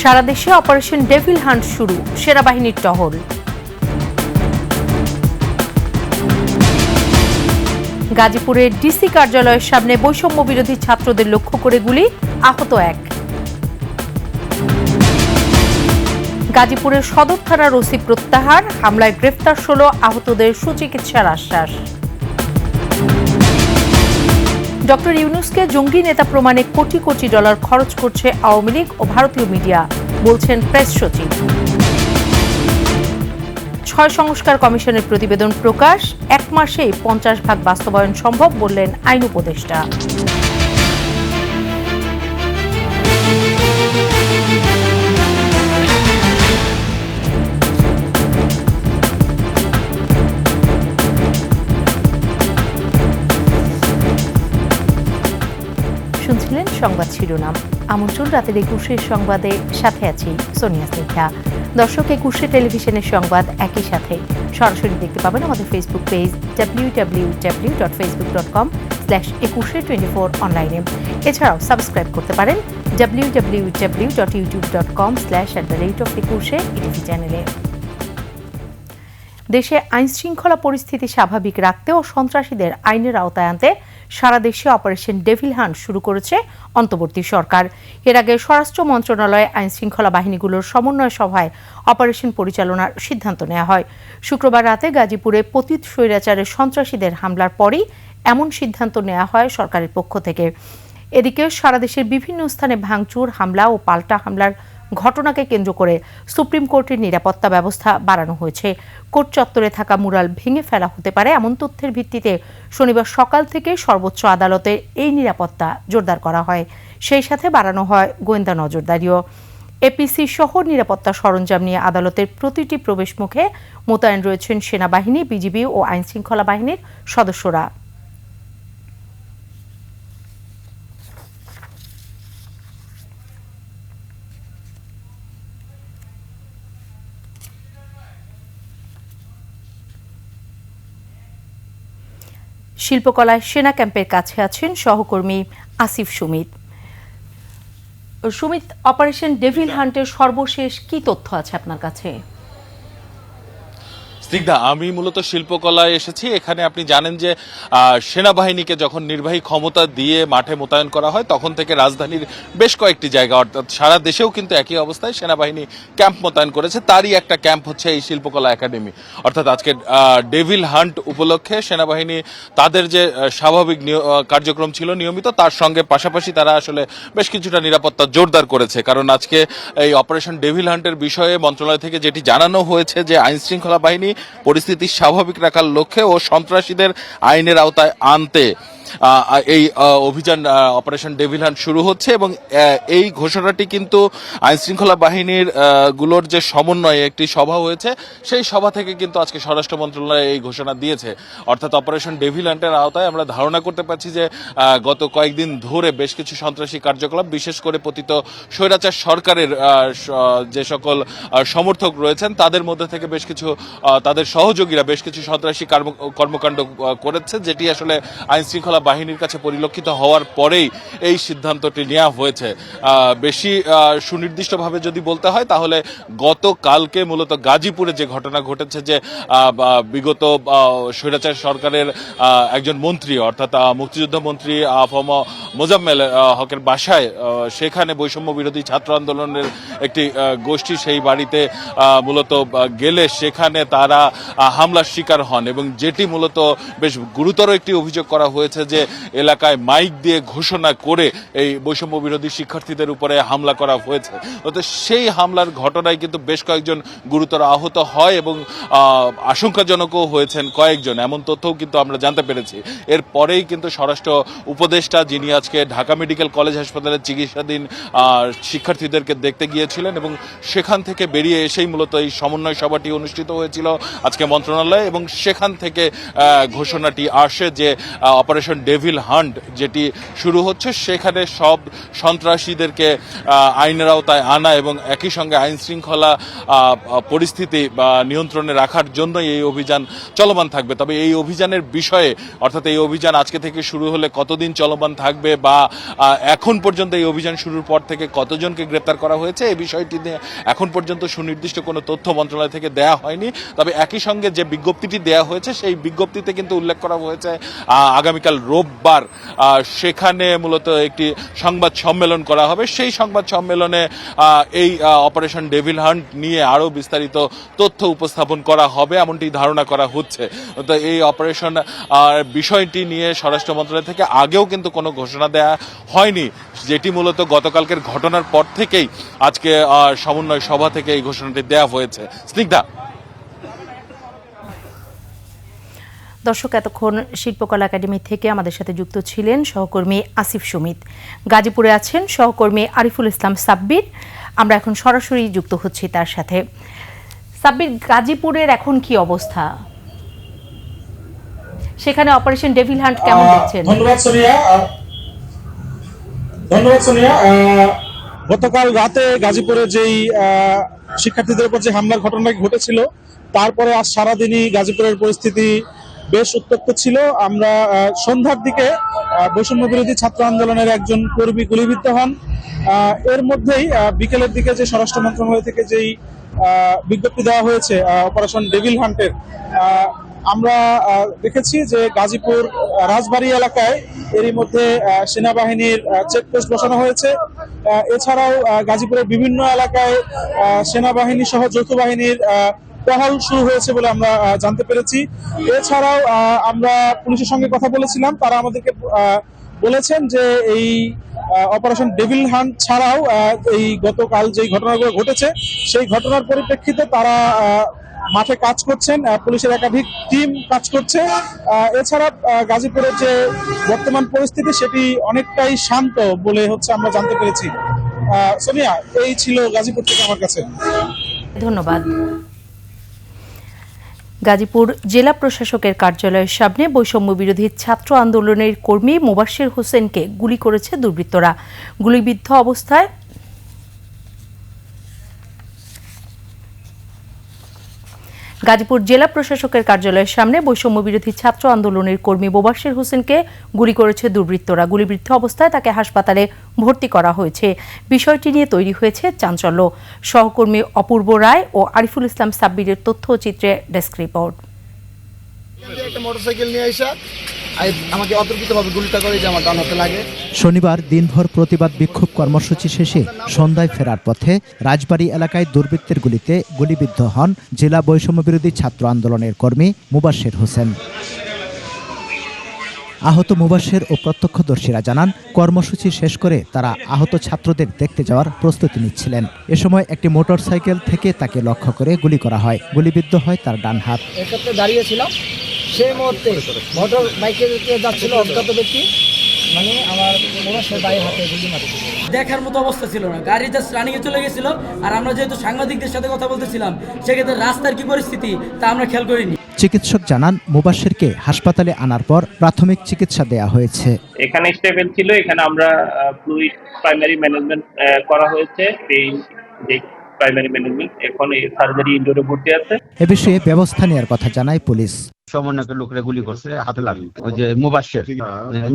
সারা দেশে operation devil hunt শুরু, সেনাবাহিনীর টহল। গাজীপুরের ডিসি কার্যালয়ের সামনে বৈষম্য বিরোধী ছাত্রদের লক্ষ্য করে গুলি, আহত এক। গাজীপুরের সদর থানার ওসি প্রত্যাহার, হামলায় গ্রেফতার 16, আহতদের সুচিকিৎসার আশ্বাস। ডক্টর ইউনূসকে জঙ্গি নেতা প্রমাণে কোটি কোটি ডলার খরচ করছে আওয়ামী লীগ ও ভারতীয় মিডিয়া, বলছেন প্রেস সচিব। 6 সংস্কার কমিশনের প্রতিবেদন প্রকাশ, 1 মাসেই 50% বাস্তবায়ন সম্ভব বললেন আইন উপদেষ্টা। শুনছিলেন সংবাদ শিরোনাম। আমন্ত্রণ রাতের 21 সংবাদে, সাথে আছি সোনিয়া স্নিগ্ধা। দর্শক, 21 টেলিভিশনের সংবাদ একই সাথে সরাসরি দেখতে পাবেন আমাদের ফেসবুক পেজ www.facebook.com/2124 অনলাইনে। এছাড়াও সাবস্ক্রাইব করতে পারেন www.youtube.com/@21 চ্যানেলে। দেশে আইন শৃঙ্খলা পরিস্থিতি স্বাভাবিক রাখতে ও সন্ত্রাসীদের আইনের আওতায় আনতে সারা দেশে অপারেশন ডেভিল হান্ট শুরু করেছে অন্তর্বর্তী সরকার। এর আগে স্বরাষ্ট্র মন্ত্রণালয়ে আইন শৃঙ্খলা বাহিনীগুলোর সমন্বয় সভায় অপারেশন পরিচালনার সিদ্ধান্ত নেওয়া হয়। শুক্রবার রাতে গাজীপুরে পতিত স্বৈরাচারের সন্ত্রাসীদের হামলার পরই এমন সিদ্ধান্ত নেওয়া হয় সরকারের পক্ষ থেকে। এদিকে সারা দেশের বিভিন্ন স্থানে ভাঙচুর, হামলা ও পাল্টা হামলার ঘটনাকে কেন্দ্র করে সুপ্রিম কোর্টের নিরাপত্তা ব্যবস্থা বাড়ানো হয়েছে। কোর্ট চত্বরে থাকা মুরাল ভেঙে ফেলা হতে পারে এমন তথ্যের ভিত্তিতে শনিবার সকাল থেকে সর্বোচ্চ আদালতে এই নিরাপত্তা জোরদার করা হয়। সেই সাথে বাড়ানো হয় গোয়েন্দা নজরদারিও। এপিসি সহ নিরাপত্তা সরঞ্জাম নিয়ে আদালতের প্রতিটি প্রবেশমুখে মোতায়েন রয়েছেন সেনাবাহিনী, বিজিবি ও আইনশৃঙ্খলা বাহিনীর সদস্যরা। শিল্পকলায় সেনা ক্যাম্পের কাছে আছেন সহকর্মী আসিফ সুমিত। সুমিত, অপারেশন ডেভিল হান্টের সর্বশেষ কি তথ্য আছে আপনার কাছে? স্নিগ্ধা, আমি মূলত শিল্পকলায় এসেছি। এখানে আপনি জানেন যে সেনাবাহিনীকে যখন নির্বাহী ক্ষমতা দিয়ে মাঠে মোতায়েন করা হয় তখন থেকে রাজধানীর বেশ কয়েকটি জায়গা, অর্থাৎ সারা দেশেও কিন্তু একই অবস্থায় সেনাবাহিনী ক্যাম্প মোতায়েন করেছে। তারই একটা ক্যাম্প হচ্ছে এই শিল্পকলা একাডেমি। অর্থাৎ আজকে ডেভিল হান্ট উপলক্ষে সেনাবাহিনী তাদের যে স্বাভাবিক কার্যক্রম ছিল নিয়মিত, তার সঙ্গে পাশাপাশি তারা আসলে বেশ কিছুটা নিরাপত্তা জোরদার করেছে। কারণ আজকে এই অপারেশন ডেভিল হান্টের বিষয়ে মন্ত্রণালয় থেকে যেটি জানানো হয়েছে যে আইন শৃঙ্খলা বাহিনী পরিস্থিতি স্বাভাবিক রাখার লক্ষ্যে ও সন্ত্রাসীদের আইনের আওতায় আনতে এই অভিযান অপারেশন ডেভিল হান্ট শুরু হচ্ছে। এবং এই ঘোষণাটি কিন্তু আইন শৃঙ্খলা বাহিনীর গুলোর যে সমন্বয়ে একটি সভা হয়েছে, সেই সভা থেকে কিন্তু আজকে স্বরাষ্ট্র মন্ত্রণালয় এই ঘোষণা দিয়েছে। অর্থাৎ অপারেশন ডেভিল হান্টের আওতায় আমরা ধারণা করতে পারছি যে গত কয়েকদিন ধরে বেশ কিছু সন্ত্রাসী কার্যকলাপ, বিশেষ করে পতিত স্বৈরাচার সরকারের যে সকল সমর্থক রয়েছেন তাদের মধ্যে থেকে বেশ কিছু তাদের সহযোগীরা বেশ কিছু সন্ত্রাসী কর্মকাণ্ড করেছে, যেটি আসলে আইন শৃঙ্খলা বাহিনীর কাছে পরিলক্ষিত হওয়ার পরেই এই সিদ্ধান্তটি নেওয়া হয়েছে। বেশি সুনির্দিষ্টভাবে যদি বলতে হয় তাহলে গতকালকে মূলত গাজীপুরে যে ঘটনা ঘটেছে, যে বিগত স্বৈরাচার সরকারের একজন মন্ত্রী, অর্থাৎ মুক্তিযুদ্ধ মন্ত্রী আফম মোজাম্মেল হকের বাসায়, সেখানে বৈষম্য বিরোধী ছাত্র আন্দোলনের একটি গোষ্ঠী সেই বাড়িতে মূলত গেলে সেখানে তারা হামলার শিকার হন, এবং যেটি মূলত বেশ গুরুতর একটি অভিযোগ করা হয়েছে যে এলাকায় মাইক দিয়ে ঘোষণা করে এই বৈষম্য বিরোধী শিক্ষার্থীদের উপরে হামলা করা হয়েছে। তো সেই হামলার ঘটনায় কিন্তু বেশ কয়েকজন গুরুতর আহত হয় এবং আশঙ্কাজনকও হয়েছেন কয়েকজন, এমন তথ্যও কিন্তু আমরা জানতে পেরেছি। এরপরেই কিন্তু স্বরাষ্ট্র উপদেষ্টা, যিনি আজকে ঢাকা মেডিকেল কলেজ হাসপাতালে চিকিৎসাধীন শিক্ষার্থীদেরকে দেখতে গিয়েছিলেন, এবং সেখান থেকে বেরিয়ে এসেই মূলত এই সমন্বয় সভাটি অনুষ্ঠিত হয়েছিল আজকে মন্ত্রণালয়ে, এবং সেখান থেকে ঘোষণাটি আসে যে অপারেশন অপারেশন ডেভিল হান্ট যেটি শুরু হচ্ছে, সেখানে সব সন্ত্রাসীদেরকে আইনের আওতায় আনা এবং একই সঙ্গে আইন শৃঙ্খলা পরিস্থিতি নিয়ন্ত্রণে রাখার জন্য এই অভিযান চলমান থাকবে। তবে এই অভিযানের বিষয়ে, অর্থাৎ এই অভিযান আজকে থেকে শুরু হলে কতদিন চলমান থাকবে বা এখন পর্যন্ত এই অভিযান শুরুর পর থেকে কতজনকে গ্রেপ্তার করা হয়েছে, এই বিষয়টি নিয়ে এখন পর্যন্ত সুনির্দিষ্ট কোনো তথ্য মন্ত্রণালয় থেকে দেয়া হয়নি। তবে একই সঙ্গে যে বিজ্ঞপ্তিটি দেয়া হয়েছে সেই বিজ্ঞপ্তিতে কিন্তু উল্লেখ করা হয়েছে আগামীকাল রোববার সেখানে মূলত একটি সংবাদ সম্মেলন করা হবে। সেই সংবাদ সম্মেলনে এই অপারেশন ডেভিল হান্ট নিয়ে আরও বিস্তারিত তথ্য উপস্থাপন করা হবে এমনটি ধারণা করা হচ্ছে। তো এই অপারেশন বিষয়টি নিয়ে স্বরাষ্ট্র মন্ত্রণালয় থেকে আগেও কিন্তু কোনো ঘোষণা দেয়া হয়নি, যেটি মূলত গতকালকের ঘটনার পর থেকেই আজকে সমন্বয় সভা থেকে এই ঘোষণাটি দেয়া হয়েছে। স্নিগ্ধা। দর্শক, এতক্ষণ শিল্পকলা একাডেমি থেকে আমাদের সাথে যুক্ত ছিলেন সহকর্মী আসিফ সুমিত। গাজীপুরে আছেন সহকর্মী আরিফুল ইসলাম সাব্বির। আমরা এখন সরাসরি যুক্ত হচ্ছি তার সাথে। সাব্বির, গাজীপুরের এখন কি অবস্থা? সেখানে অপারেশন ডেভিল হান্ট কেমন দেখছেন? ধন্যবাদ সোনিয়া। গতকাল রাতে গাজীপুরে যেই শিক্ষার্থীদের উপর যে হামলার ঘটনা ঘটেছিল, তারপরে আজ সারাদিনই গাজীপুরের পরিস্থিতি বেশ উত্তপ্ত ছিল। আমরা সন্ধ্যার দিকে বৈষম্য বিরোধী ছাত্র আন্দোলনের একজন কর্মী গুলিবিদ্ধ হন। এর মধ্যেই বিকেলের দিকে যে স্বরাষ্ট্র মন্ত্রণালয় থেকে যেই বিজ্ঞপ্তি দেওয়া হয়েছে অপারেশন ডেভিল হান্টের, আমরা দেখেছি যে গাজীপুর রাজবাড়ী এলাকায় এরই মধ্যে সেনাবাহিনীর চেকপোস্ট বসানো হয়েছে। এছাড়াও গাজীপুরের বিভিন্ন এলাকায় সেনাবাহিনী সহ যৌথ বাহিনীর টহল শুরু হয়েছে বলে আমরা জানতে পেরেছি। এছাড়াও আমরা পুলিশের সঙ্গে কথা বলেছিলাম, তারা আমাদেরকে বলেছেন যে এই অপারেশন ডেভিল হান্ট ছাড়াও এই গতকাল যে ঘটনাগুলো ঘটেছে সেই ঘটনার পরিপ্রেক্ষিতে তারা মাঠে কাজ করছেন, পুলিশের একাধিক টিম কাজ করছে। এছাড়া গাজীপুরের যে বর্তমান পরিস্থিতি সেটি অনেকটাই শান্ত বলে আমরা জানতে পেরেছি। সোনিয়া, এই ছিল গাজীপুর থেকে আমার কাছে। ধন্যবাদ। গাজীপুর জেলা প্রশাসকের কার্যালয়ের সামনে বৈষম্য বিরোধী ছাত্র আন্দোলনের কর্মী মোবাশ্বের হোসেনকে গুলি করেছে দুর্বৃত্তরা। গুলিবিদ্ধ অবস্থায় গাজীপুর জেলা প্রশাসকের কার্যালয়ের সামনে বৈষম্য বিরোধী ছাত্র আন্দোলনের কর্মী মোবাশ্বের হোসেনকে গুলি করেছে দুর্বৃত্তরা। গুলিবিদ্ধ অবস্থায় তাকে হাসপাতালে ভর্তি করা হয়েছে। বিষয়টি নিয়ে তৈরি হয়েছে চাঞ্চল্য। সহকর্মী অপূর্ব রায় ও আরিফুল ইসলাম সাব্বিরের তথ্যচিত্রে ডেস্ক রিপোর্ট। মোটরসাইকেল নিয়ে আসা আমাকে অতর্কিতভাবে গুলিটা করে যে আমার ডান হাতে লাগে। শনিবার দিনভর প্রতিবাদ বিক্ষোভ কর্মসূচি শেষে সন্ধ্যায় ফেরার পথে রাজবাড়ী এলাকায় দুর্বৃত্তের গুলিতে গুলিবিদ্ধ হন জেলা বৈষম্য বিরোধী ছাত্র আন্দোলনের কর্মী মোবাশ্বের হোসেন। আহত মোবাশ্বের ও প্রত্যক্ষদর্শীরা জানান, কর্মসূচি শেষ করে তারা আহত ছাত্রদের দেখতে যাওয়ার প্রস্তুতি নিচ্ছিলেন। এ সময় একটি মোটরসাইকেল থেকে তাকে লক্ষ্য করে গুলি করা হয়। গুলিবিদ্ধ হয় তার ডান হাত। এক্ষেত্রে দাঁড়িয়েছিলাম, সেই মুহূর্তে মোটর বাইকে যাচ্ছিল অজ্ঞাত ব্যক্তি, মানে আমার মোবাশ্বের বাইরের হাতে গুলি মারে। দেখার মতো অবস্থা ছিল না, গাড়ি জাস্ট রানিংয়ে চলে গেছিল। আর আমরা যেহেতু সাংবাদিকদের সাথে কথা বলতেছিলাম, সেক্ষেত্রে রাস্তার কি পরিস্থিতি তা আমরা খেয়াল করিনি। চিকিৎসক জানান, মোবাশ্বেরকে হাসপাতালে আনার পর প্রাথমিক চিকিৎসা দেয়া হয়েছে। এখানে স্টেবল ছিল, এখানে আমরা ফ্লুইড প্রাইমারি ম্যানেজমেন্ট করা হয়েছে, যে প্রাইমারি ম্যানেজমেন্ট এখন এই সার্জারি ইনডোরে ভর্তি আছে। এ বিষয়ে ব্যবস্থা নেওয়ার কথা জানায় পুলিশ। সমন্বয়কের লোকেরা গুলি করছে, হাতে লাগলো। ওই যে মোবাশ্বের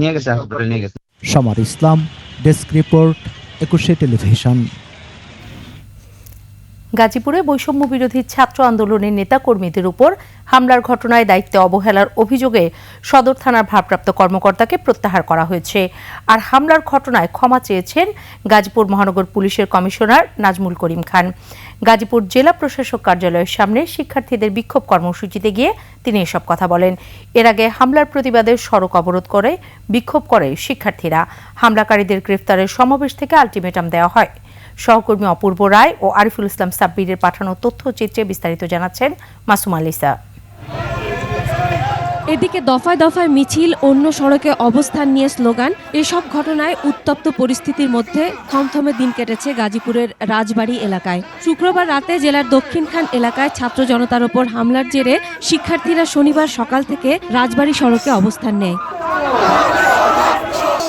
নিয়ে গেছে হাসপাতালে নিয়ে গেছে। সমর ইসলাম, ডেস্ক রিপোর্ট, 21 টেলিভিশন। গাজীপুরে বৈষম্য বিরোধী ছাত্র আন্দোলনের নেতাকর্মীদের উপর হামলার ঘটনায় দায়িত্বে অবহেলার অভিযোগে সদর থানার ভারপ্রাপ্ত কর্মকর্তাকে প্রত্যাহার করা হয়েছে। আর হামলার ঘটনায় ক্ষমা চেয়েছেন গাজীপুর মহানগর পুলিশের কমিশনার নাজমুল করিম খান। গাজীপুর জেলা প্রশাসক কার্যালয়ের সামনে শিক্ষার্থীদের বিক্ষোভ কর্মসূচিতে গিয়ে তিনি এসব কথা বলেন। এর আগে হামলার প্রতিবাদে সড়ক অবরোধ করে বিক্ষোভ করে শিক্ষার্থীরা। হামলাকারীদের গ্রেফতারের সমাবেশ থেকে আলটিমেটাম দেওয়া হয়। সহকর্মী অপূর্ব রায় ও আরিফুল ইসলাম সাব্বিরের পাঠানো তথ্যচিত্রে বিস্তারিত জানাচ্ছেন মাসুম আলিসা। এদিকে দফায় দফায় মিছিল, অন্য সড়কে অবস্থান নিয়ে স্লোগান, এসব ঘটনায় উত্তপ্ত পরিস্থিতির মধ্যে থমথমে দিন কেটেছে গাজীপুরের রাজবাড়ী এলাকায়। শুক্রবার রাতে জেলার দক্ষিণখান এলাকায় ছাত্র জনতার ওপর হামলার জেরে শিক্ষার্থীরা শনিবার সকাল থেকে রাজবাড়ী সড়কে অবস্থান নেয়।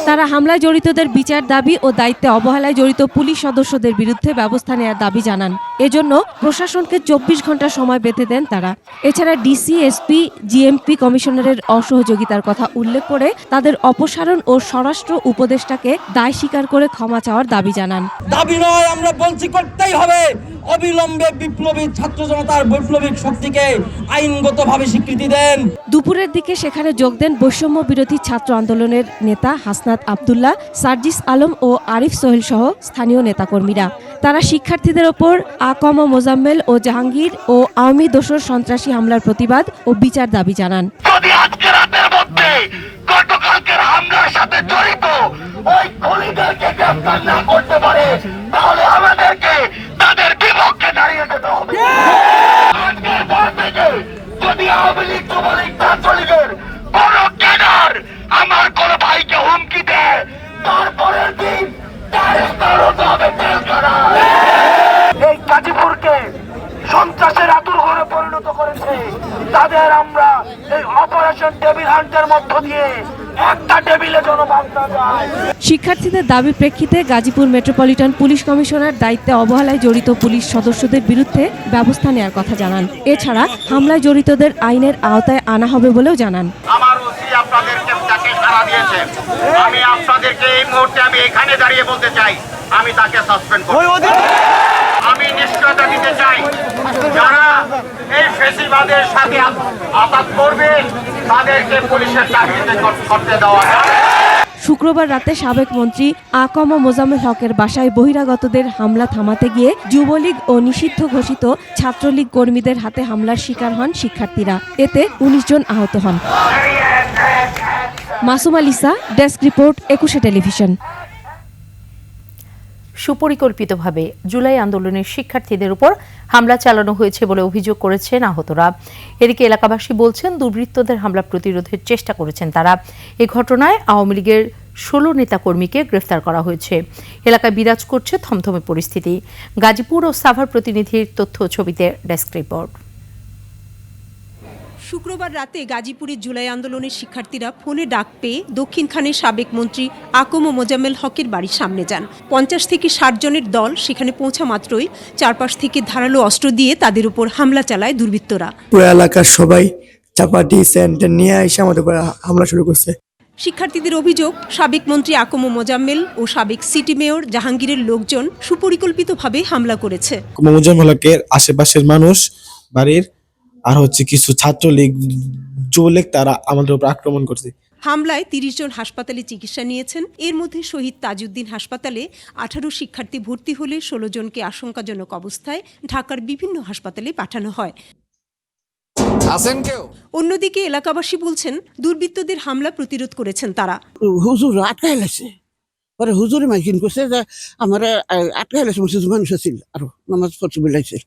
তারা হামলায় জড়িতদের বিচার দাবি ও দায়িত্বে অবহেলায় জড়িত পুলিশ সদস্যদের বিরুদ্ধে ব্যবস্থা নেওয়ার দাবি জানান। এজন্য প্রশাসনকে 24 ঘন্টা সময় বেঁধে দেন তারা। এছাড়া ডিসি, এসপি, জিএমপি কমিশনারের অসহযোগিতার কথা উল্লেখ করে তাদের অপসারণ ও স্বরাষ্ট্র উপদেষ্টাকে দায় স্বীকার করে ক্ষমা চাওয়ার দাবি জানান। দাবি নয়, আমরা বলছি করতেই হবে। অবিলম্বে বিপ্লবী ছাত্র জনতার বৈপ্লবিক শক্তিকে আইনগতভাবে স্বীকৃতি দেন। দুপুরের দিকে সেখানে যোগ দেন বৈষম্য বিরোধী ছাত্র আন্দোলনের নেতা হাসনাত আব্দুল্লাহ, সার্জিস আলম ও আরিফ সোহেল সহ স্থানীয় নেতাকর্মীরা। তারা শিক্ষার্থীদের ওপর আকম মোজাম্মেল ও জাহাঙ্গীর ও আওয়ামী দোসর সন্ত্রাসী হামলার প্রতিবাদ ও বিচার দাবি জানান। যদি আজকে রাতের মধ্যে গতকালকের হামলার সাথে জড়িত ওই খুনিদেরকে গ্রেফতার না করতে পারে, তাহলে আমাদেরকে তাদের বিপক্ষে দাঁড়িয়ে যেতে হবে। আজকের পর থেকে যদি আওয়ামী লীগ, যুবলীগ, ছাত্রলীগের কোন ক্যাডার আমার কোন ভাইকে হুমকি দেয়, তারপরের দিন তার স্থল হতে হবে জেলখানা। এই গাজীপুরকে সন্ত্রাসের আতুরঘরে পরিণত করেছে তাদের আমরা এই অপারেশন ডেভিল হান্টের মধ্য দিয়ে একটা টেবিলে জনবার্তা যায়। শিক্ষার্থীদের দাবির প্রেক্ষিতে গাজীপুর মেট্রোপলিটন পুলিশ কমিশনার দায়িত্বে অবহেলায় জড়িত পুলিশ সদস্যদের বিরুদ্ধে ব্যবস্থা নেওয়ার কথা জানান। এছাড়া হামলায় জড়িতদের আইনের আওতায় আনা হবে বলেও জানান। আমার ওসি আপনাদেরকে তাকে সাড়া দিয়েছেন, আমি আপনাদেরকে এই মুহূর্তে আমি এখানে দাঁড়িয়ে বলতে চাই, আমি তাকে সাসপেন্ড করব। আমি নিশ্চয়তা দিতে চাই, যারা এই ফেসিবাদের সাথে আঘাত করবে তাদেরকে পুলিশের চাকরিতে করতে দেওয়া হবে। শুক্রবার রাতে সাবেক মন্ত্রী আকম মোজাম্মেল হকের বাসায় বহিরাগতদের হামলা থামাতে গিয়ে যুবলীগ ও নিষিদ্ধ ঘোষিত ছাত্রলীগ কর্মীদের হাতে হামলার শিকার হন শিক্ষার্থীরা। এতে 19 জন আহত হন। Masuma Lisa, desk report, 21 television. সুপরিকল্পিতভাবে জুলাই আন্দোলনের শিক্ষার্থীদের উপর হামলা চালানো হয়েছে বলে অভিযোগ করেছেন আহতরা। এদিকে এলাকাবাসী বলছেন, দুর্বৃত্তদের হামলা প্রতিরোধের চেষ্টা করেছেন তারা। এ ঘটনায় আওয়ামী লীগের 16 নেতাকর্মীকে গ্রেফতার করা হয়েছে। এলাকায় বিরাজ করছে থমথমে পরিস্থিতি। গাজীপুর ও সাভার প্রতিনিধির তথ্য ছবিতে ডেস্ক রিপোর্ট। শুক্রবার রাতে গাজীপুরে জুলাই আন্দোলনের শিক্ষার্থীরা ফোনে ডাক পেয়ে দক্ষিণখানের সাবেক মন্ত্রী আকম মোজাম্মেল হকের বাড়ির সামনে যান। 50 থেকে 60 জনের দল সেখানে পৌঁছা মাত্রই চারপাশ থেকে ধারালো অস্ত্র দিয়ে তাদের উপর হামলা চালায় দুর্বৃত্তরা। পুরো এলাকার সবাই চাপাটি সেন্টার নিয়ে এসে আমাদের উপর হামলা শুরু করছে। শিক্ষার্থীদের অভিযোগ, সাবেক মন্ত্রী আকম মোজাম্মেল ও সাবেক সিটি মেয়র জাহাঙ্গীরের লোকজন সুপরিকল্পিতভাবে হামলা করেছে। মোজাম্মেল হকের আশেপাশের মানুষ, বাড়ির আর কিছু ছাত্রলীগ, যুবলীগ, তারা আমাদের উপর আক্রমণ করছে। হামলায় 30 জন হাসপাতালে চিকিৎসা নিয়েছেন। এর মধ্যে শহীদ তাজউদ্দিন হাসপাতালে 18 শিক্ষার্থী ভর্তি হলে 16 জনকে আশঙ্কাজনক অবস্থায় ঢাকার বিভিন্ন হাসপাতালে পাঠানো হয়। অন্যদিকে এলাকাবাসী বলছেন, দুর্বৃত্তদের হামলা প্রতিরোধ করেছেন তারা। হুজুর আটকাই লাগছে, পরে হুজুরে মাইকিং করছে যে আমার আটকাই লাগছে, মানুষ ছিল আরো নামাজ পড়তে বেলাইছে,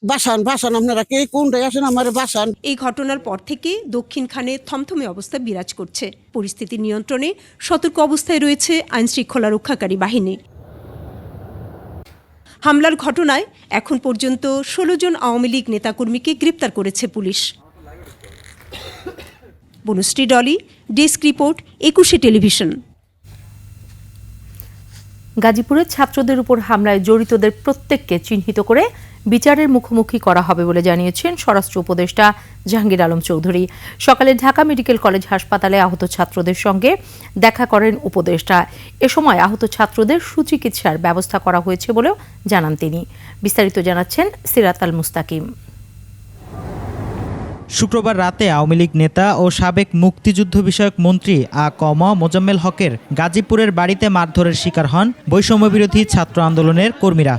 বাসান বাসান আপনারা কে কোনটাই আসেন আমার বাসান। এই ঘটনার পর থেকে দক্ষিণখানে থমথমে অবস্থা বিরাজ করছে। পরিস্থিতি নিয়ন্ত্রণে সতর্ক অবস্থায় রয়েছে আইন শৃঙ্খলা রক্ষাকারী বাহিনী। হামলার ঘটনায় এখন পর্যন্ত 16 জন আওয়ামী লীগ নেতাকর্মীকে গ্রেপ্তার করেছে police. Banushree Dolly, desk report, 21 television. গাজীপুরের ছাত্রদের উপর হামলায় জড়িতদের প্রত্যেককে চিহ্নিত করে বিচারের মুখোমুখি করা হবে বলে জানিয়েছেন স্বরাষ্ট্র উপদেষ্টা জাহাঙ্গীর আলম চৌধুরী। সকালে ঢাকা মেডিকেল কলেজ হাসপাতালে আহত ছাত্রদের সঙ্গে দেখা করেন উপদেষ্টা। এ সময় আহত ছাত্রদের সুচিকিৎসার ব্যবস্থা করা হয়েছে বলেও জানান তিনি। বিস্তারিত জানাচ্ছেন সিরাত আল মুস্তাকিম। শুক্রবার রাতে আওয়ামী লীগ নেতা ও সাবেক মুক্তিযুদ্ধ বিষয়ক মন্ত্রী আকম মোজাম্মেল হকের গাজীপুরের বাড়িতে মারধরের শিকার হন বৈষম্যবিরোধী ছাত্র আন্দোলনের কর্মীরা।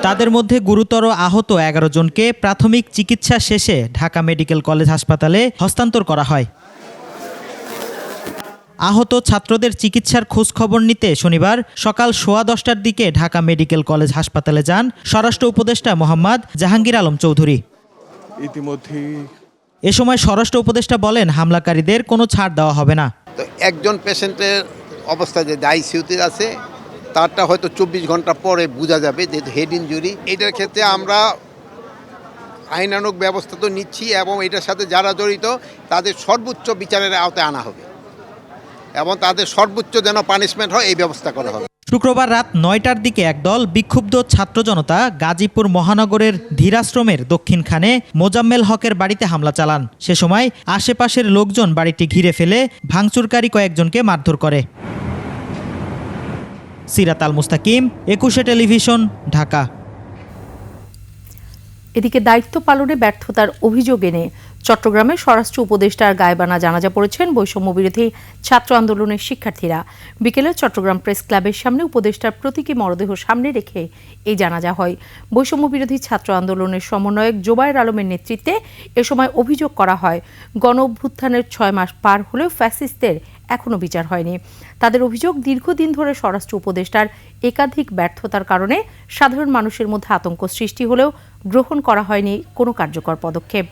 তাদের মধ্যে গুরুতর আহত 11 জনকে প্রাথমিক চিকিৎসা শেষে ঢাকা মেডিকেল কলেজ হাসপাতালে হস্তান্তর করা হয়। আহত ছাত্রদের চিকিৎসার খোঁজখবর নিতে শনিবার সকাল 10:15টার দিকে ঢাকা মেডিকেল কলেজ হাসপাতালে যান স্বরাষ্ট্র উপদেষ্টা মোহাম্মদ জাহাঙ্গীর আলম চৌধুরী। ইতিমধ্যেই। এ সময় স্বরাষ্ট্র উপদেষ্টা বলেন, হামলাকারীদের কোনো ছাড় দেওয়া হবে না। তো একজন পেশেন্টের অবস্থা যে আইসিইউতে আছে তারটা হয়তো 24 ঘন্টা পরে বোঝা যাবে যে হেড ইনজুরি। এটার ক্ষেত্রে আমরা আইনানুগ ব্যবস্থা তো নিচ্ছি এবং এটার সাথে যারা জড়িত তাদের সর্বোচ্চ বিচারের আওতায় আনা হবে এবং তাদের সর্বোচ্চ যেন পানিশমেন্ট হয় এই ব্যবস্থা করা হবে। শুক্রবার রাত 9টার দিকে একদল বিক্ষুব্ধ ছাত্র জনতা গাজীপুর মহানগরের ধীরাশ্রমের দক্ষিণখানে মোজাম্মেল হকের বাড়িতে হামলা চালান। সে সময় আশেপাশের লোকজন বাড়িটি ঘিরে ফেলে ভাঙচুরকারী কয়েকজনকে মারধর করে। সিরাত আল মুস্তাকিম, 21 টেলিভিশন, ঢাকা। এদিকে দায়িত্ব পালনে ব্যর্থতার অভিযোগ এনে চট্টগ্রামে স্বরাষ্ট্র উপদেষ্টার গায়েবানা জানাজা পড়েছেন বৈষম্য বিরোধী ছাত্র আন্দোলনের শিক্ষার্থীরা। বিকেলে চট্টগ্রাম প্রেস ক্লাবের সামনে উপদেষ্টার প্রতীকী মরদেহ সামনে রেখে এই জানাজা হয়। বৈষম্য বিরোধী ছাত্র আন্দোলনের সমন্বয়ক জোবায়ের আলমের নেতৃত্বে এ সময় অভিযোগ করা হয়, গণ অভ্যুত্থানের 6 মাস পার হলেও ফ্যাসিস্টদের এখনও বিচার হয়নি। তাদের অভিযোগ, দীর্ঘদিন ধরে স্বরাষ্ট্র উপদেষ্টার একাধিক ব্যর্থতার কারণে সাধারণ মানুষের মধ্যে আতঙ্ক সৃষ্টি হলেও গ্রহণ করা হয়নি কোনো কার্যকর পদক্ষেপ।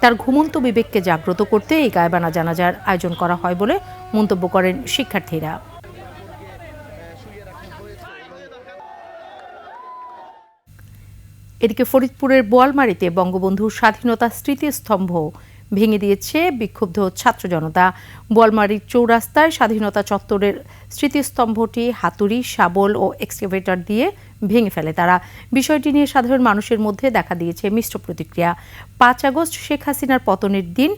তার ঘুমন্ত বিবেককে জাগ্রত করতে এই গায়েবানা জানাজার আয়োজন করা হয় বলে মন্তব্য করেন শিক্ষার্থীরা। এদিকে ফরিদপুরের বোয়ালমারীতে বঙ্গবন্ধুর স্বাধীনতা স্মৃতিস্তম্ভ ভেঙে দিয়েছে বিক্ষুব্ধ ছাত্র জনতা। বোয়ালমারীর চৌরাস্তায় স্বাধীনতা চত্বরের স্মৃতিস্তম্ভটি হাতুড়ি, শাবল ও এক্সকেভেটর দিয়ে ভেঙে ফেলে তারা। বিষয়টি নিয়ে সাধারণ মানুষের মধ্যে দেখা দিয়েছে মিশ্র প্রতিক্রিয়া। 5 আগস্ট শেখ হাসিনার পতনের দিন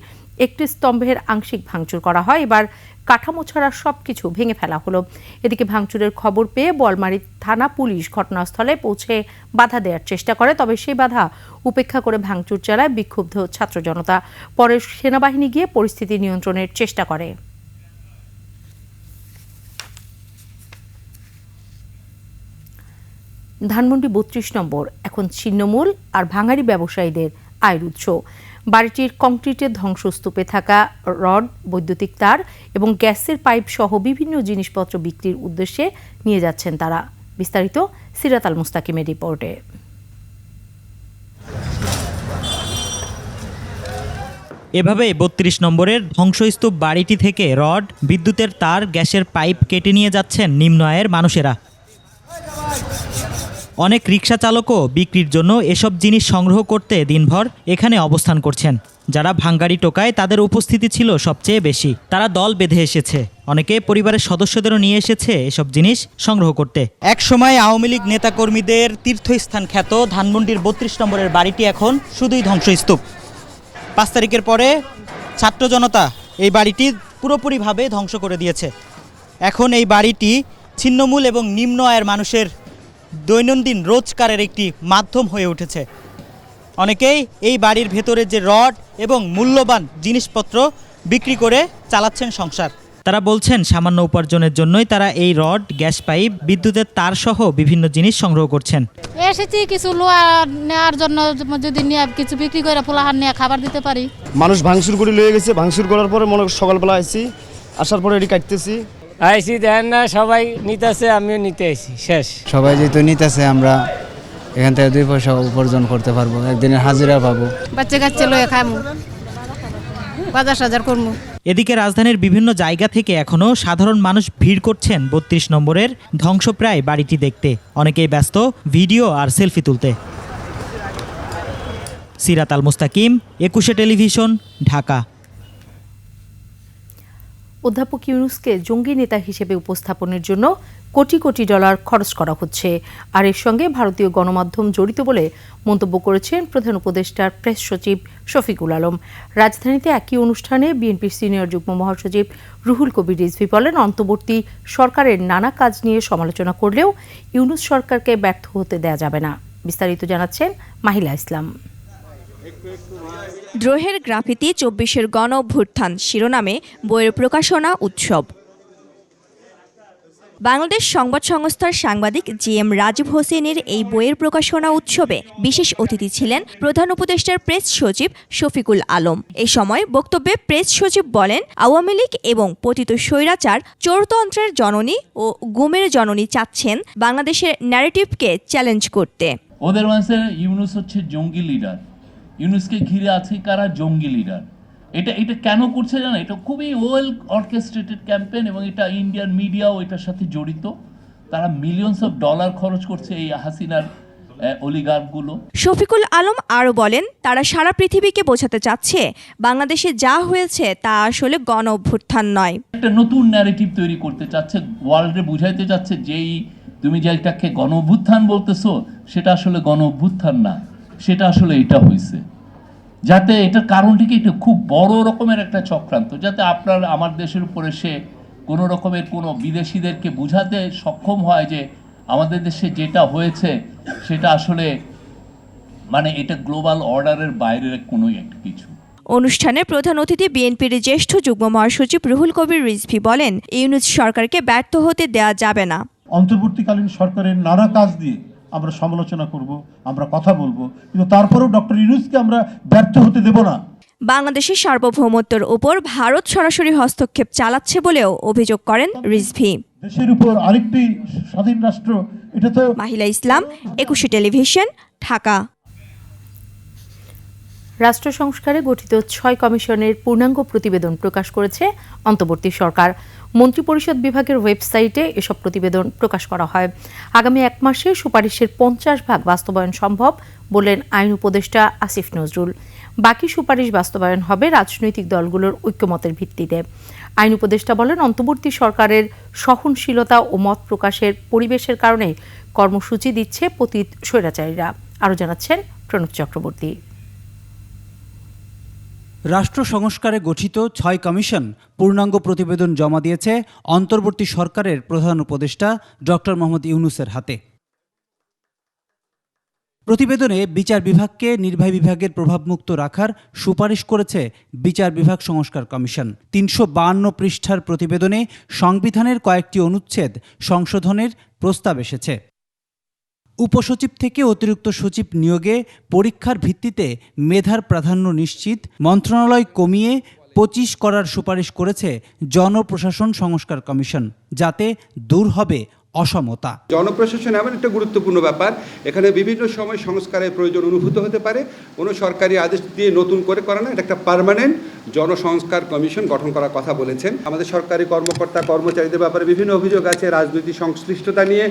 একটি স্তম্ভের আংশিক ভাঙচুর করা হয়, এবার কাঠামো ছাড়া সবকিছু ভেঙে ফেলা হলো। এদিকে ভাঙচুরের খবর পেয়ে বোয়ালমারী থানা পুলিশ ঘটনাস্থলে পৌঁছে বাধা দেওয়ার চেষ্টা করে, তবে সেই বাধা উপেক্ষা করে ভাঙচুর চালায় বিক্ষুব্ধ ছাত্র জনতা। পরে সেনাবাহিনী গিয়ে পরিস্থিতি নিয়ন্ত্রণের চেষ্টা করে। ধানমন্ডি 32 নম্বর এখন ছিন্নমূল আর ভাঙাড়ি ব্যবসায়ীদের আয়ের উৎস। বাড়িটির কংক্রিটের ধ্বংসস্তূপে থাকা রড, বৈদ্যুতিক তার এবং গ্যাসের পাইপ সহ বিভিন্ন জিনিসপত্র বিক্রির উদ্দেশ্যে নিয়ে যাচ্ছেন তারা। বিস্তারিত সিরাত আল মুস্তাকিমের রিপোর্টে। এভাবে 32 নম্বরের ধ্বংসস্তূপ বাড়িটি থেকে রড, বিদ্যুতের তার, গ্যাসের পাইপ কেটে নিয়ে যাচ্ছেন নিম্ন আয়ের মানুষেরা। অনেক রিকশা চালকও বিক্রির জন্য এসব জিনিস সংগ্রহ করতে দিনভর এখানে অবস্থান করছেন। যারা ভাঙ্গাড়ি টোকায় তাদের উপস্থিতি ছিল সবচেয়ে বেশি। তারা দল বেঁধে এসেছে, অনেকে পরিবারের সদস্যদেরও নিয়ে এসেছে এসব জিনিস সংগ্রহ করতে। এক সময় আওয়ামী লীগ নেতাকর্মীদের তীর্থস্থান খ্যাত ধানমন্ডির 32 নম্বরের বাড়িটি এখন শুধুই ধ্বংসস্তূপ। 5 তারিখের পরে ছাত্র জনতা এই বাড়িটি পুরোপুরিভাবে ধ্বংস করে দিয়েছে। এখন এই বাড়িটি ছিন্নমূল এবং নিম্ন আয়ের মানুষের দৈনন্দিন রোজগারের একটি মাধ্যম হয়ে উঠেছে। অনেকেই এই বাড়ির ভেতরে যে রড এবং মূল্যবান জিনিসপত্র বিক্রি করে চালাচ্ছেন সংসার। তারা বলছেন সামান্য উপার্জনের জন্যই তারা এই রড, গ্যাস পাইপ, বিদ্যুতের তার সহ বিভিন্ন জিনিস সংগ্রহ করছেন। এসেছি কিছু লোয়া নেওয়ার জন্য, যদি নিয়ে কিছু বিক্রি করে পোলাহার নিয়ে খাবার দিতে পারি। মানুষ ভাঙচুর করে লয়ে গেছে, ভাঙচুর করার পরে মনে সকালবেলা আসছি, আসার পরে এটি কাটতেছি। আইসি দেখেন না সবাই নিতেছে, আমিও নিতে আইসি। শেষ সবাই যেহেতু নিতেছে, আমরা এখান থেকে 2 পয়সা উপার্জন করতে পারবো, একদিনের হাজিরা পাবো, বাচ্চা কাচ্চা লয়ে খামু, বাজার সাজার করবো। এদিকে রাজধানীর বিভিন্ন জায়গা থেকে এখনও সাধারণ মানুষ ভিড় করছেন 32 নম্বরের ধ্বংসপ্রায় বাড়িটি দেখতে। অনেকেই ব্যস্ত ভিডিও আর সেলফি তুলতে। সিরাত আল মুস্তাকিম, 21 টেলিভিশন, ঢাকা। অধ্যাপক ইউনূসকে জঙ্গি নেতা হিসেবে উপস্থাপনের জন্য কোটি কোটি ডলার খরচ করা হচ্ছে, আর এর সঙ্গে ভারতীয় গণমাধ্যম জড়িত বলে মন্তব্য করেছেন প্রধান উপদেষ্টার প্রেস সচিব শফিকুল আলম। রাজধানীতে একই অনুষ্ঠানে বিএনপির সিনিয়র যুগ্ম মহাসচিব রুহুল কবির রিজভী বলেন, অন্তর্বর্তী সরকারের নানা কাজ নিয়ে সমালোচনা করলেও ইউনূস সরকারকে ব্যর্থ হতে দেয়া যাবে না। বিস্তারিত জানাচ্ছেন মাহিলা ইসলাম। দ্রোহের গ্রাফিতি 24-এর গণ অভ্যুত্থান শিরোনামে বইয়ের প্রকাশনা উৎসব। বাংলাদেশ সংবাদ সংস্থার সাংবাদিক জিএম রাজীব হোসেনের এই বইয়ের প্রকাশনা উৎসবে বিশেষ অতিথি ছিলেন প্রধান উপদেষ্টার প্রেস সচিব শফিকুল আলম। এই সময় বক্তব্যে প্রেস সচিব বলেন, আওয়ামী লীগ এবং পতিত স্বৈরাচার চোরতন্ত্রের জননী ও গুমের জননী চাচ্ছেন বাংলাদেশের ন্যারেটিভকে চ্যালেঞ্জ করতে। ওদের মাঝে ইউনূস হচ্ছে জঙ্গি লিডার, ইউনুসকে ঘিরে আছে কারা? জঙ্গি লিডার। এটা কেন করছে জানো? এটা খুবই ওয়েল অর্কেস্ট্রেটেড ক্যাম্পেইন এবং এটা ইন্ডিয়ান মিডিয়াও এটার সাথে জড়িত। তারা মিলিয়নস অফ ডলার খরচ করছে এই হাসিনার অলিগার্কগুলো। শফিকুল আলম আরও বলেন, তারা সারা পৃথিবীকে বোঝাতে চাচ্ছে বাংলাদেশে যা হয়েছে তা আসলে গণ অভ্যুত্থান নয়। একটা নতুন ন্যারেটিভ তৈরি করতে চাচ্ছে, ওয়ার্ল্ডে বুঝাইতে চাচ্ছে যেই তুমি যেটাকে গণ অভ্যুত্থান বলতেছো সেটা আসলে গণ অভ্যুত্থান না, সেটা আসলে এটা হয়েছে। যাতে এটার কারণটিকে এটা খুব বড় রকমের একটা চক্রান্ত, যাতে আপনার আমার দেশের উপরে সে কোনো রকমের কোনো বিদেশিদেরকে বুঝাতে সক্ষম হয় যে আমাদের দেশে যেটা হয়েছে সেটা আসলে মানে এটা গ্লোবাল অর্ডারের বাইরের কোনো একটা কিছু। অনুষ্ঠানে প্রধান অতিথি বিএনপির জ্যেষ্ঠ যুগ্ম মহাসচিব রুহুল কবির রিজভী বলেন, ইউনূস সরকারকে ব্যর্থ হতে দেয়া যাবে না। অন্তর্বর্তীকালীন সরকারের নানা কাজ দিয়ে আমরা সমালোচনা করব, আমরা কথা বলবো, কিন্তু তারপরেও ডক্টর ইউনূসকে আমরা ব্যর্থ হতে দেব না। বাংলাদেশের সার্বভৌমত্বের উপর ভারত সরাসরি হস্তক্ষেপ চালাচ্ছে বলেও অভিযোগ করেন রিজভী। দেশের উপর আরেকটি স্বাধীন রাষ্ট্র, এটা তো। মাহিলা ইসলাম, 21 টেলিভিশন, ঢাকা। রাষ্ট্র সংস্কারে গঠিত 6 কমিশনের পূর্ণাঙ্গ প্রতিবেদন প্রকাশ করেছে অন্তর্বর্তী সরকার। মন্ত্রিপরিষদ বিভাগের ওয়েবসাইটে এসব প্রতিবেদন প্রকাশ করা হয়। আগামী 1 মাসে সুপারিশের 50% বাস্তবায়ন সম্ভব বললেন আইন উপদেষ্টা আসিফ নজরুল। বাকি সুপারিশ বাস্তবায়ন হবে রাজনৈতিক দলগুলোর ঐক্যমতের ভিত্তিতে। আইন উপদেষ্টা বলেন, অন্তর্বর্তী সরকারের সহনশীলতা ও মত প্রকাশের পরিবেশের কারণে কর্মসূচি দিচ্ছে পতিত স্বৈরাচারীরা। আরও জানাচ্ছেন প্রণব চক্রবর্তী। রাষ্ট্র সংস্কারে গঠিত 6 কমিশন পূর্ণাঙ্গ প্রতিবেদন জমা দিয়েছে অন্তর্বর্তী সরকারের প্রধান উপদেষ্টা ডক্টর মোহাম্মদ ইউনূসের হাতে। প্রতিবেদনে বিচার বিভাগকে নির্বাহী বিভাগের প্রভাবমুক্ত রাখার সুপারিশ করেছে বিচার বিভাগ সংস্কার কমিশন। 352 পৃষ্ঠার প্রতিবেদনে সংবিধানের কয়েকটি অনুচ্ছেদ সংশোধনের প্রস্তাব এসেছে। উপসচিব থেকে অতিরিক্ত সচিব নিয়োগে পরীক্ষার ভিত্তিতে মেধার প্রাধান্য নিশ্চিত, মন্ত্রণালয় কমিয়ে 25 করার সুপারিশ করেছে জনপ্রশাসন সংস্কার কমিশন, যাতে দূর হবে অসমতা। জনপ্রশাসন এমন একটা গুরুত্বপূর্ণ ব্যাপার, এখানে বিভিন্ন সময় সংস্কারের প্রয়োজন অনুভূত হতে পারে। কোনো সরকারি আদেশ দিয়ে নতুন করে করা না, এটা একটা পার্মানেন্ট জনসংস্কার কমিশন গঠন করার কথা বলেছেন। আমাদের সরকারি কর্মকর্তা কর্মচারীদের ব্যাপারে বিভিন্ন অভিযোগ আছে, রাজনৈতিক সংশ্লিষ্টতা নিয়ে,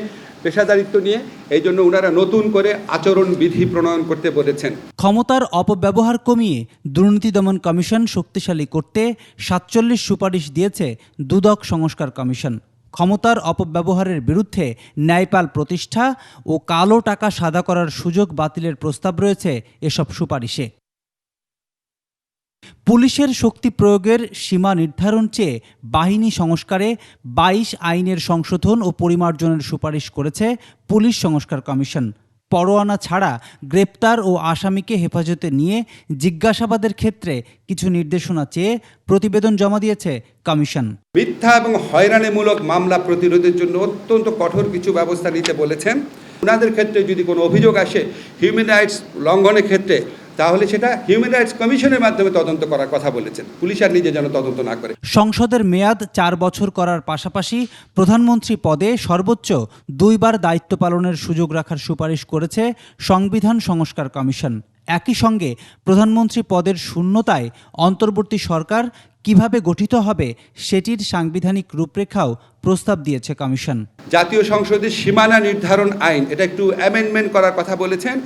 পেশাদারিত্ব নিয়ে, এই জন্য ওনারা নতুন করে আচরণ বিধি প্রণয়ন করতে বলেছেন। ক্ষমতার অপব্যবহার কমিয়ে দুর্নীতি দমন কমিশন শক্তিশালী করতে 47 সুপারিশ দিয়েছে দুদক সংস্কার কমিশন। ক্ষমতার অপব্যবহারের বিরুদ্ধে ন্যায়পাল প্রতিষ্ঠা ও কালো টাকা সাদা করার সুযোগ বাতিলের প্রস্তাব রয়েছে এসব সুপারিশে। পুলিশের শক্তি প্রয়োগের সীমা নির্ধারণ চেয়ে বাহিনী সংস্কারে 22 আইনের সংশোধন ও পরিমার্জনের সুপারিশ করেছে পুলিশ সংস্কার কমিশন। পরোয়ানা ছাড়া গ্রেপ্তার ও আসামিকে হেফাজতে নিয়ে জিজ্ঞাসাবাদের ক্ষেত্রে কিছু নির্দেশনা চেয়ে প্রতিবেদন জমা দিয়েছে কমিশন। মিথ্যা এবং হয়রানিমূলক মামলা প্রতিরোধের জন্য অত্যন্ত কঠোর কিছু ব্যবস্থা নিতে বলেছেন। ওনাদের ক্ষেত্রে যদি কোনো অভিযোগ আসে হিউম্যান রাইটস লঙ্ঘনের ক্ষেত্রে, তাহলে সেটা হিউম্যান রাইটস কমিশনের মাধ্যমে তদন্ত করার কথা বলেছেন। পুলিশ আর নিজে যেন তদন্ত না করে। সংসদের মেয়াদ 4 বছর করার পাশাপাশি প্রধানমন্ত্রী পদে সর্বোচ্চ 2 বার দায়িত্ব পালনের সুযোগ রাখার সুপারিশ করেছে সংবিধান সংস্কার কমিশন। একই সঙ্গে প্রধানমন্ত্রী পদের শূন্যতায় অন্তর্বর্তী সরকার কিভাবে গঠিত হবে সেটির সাংবিধানিক রূপরেখাও প্রস্তাব দিয়েছে কমিশন। জাতীয় সংসদের সীমানা নির্ধারণ আইন, এটা একটু অ্যামেন্ডমেন্ট করার কথা বলেছেন।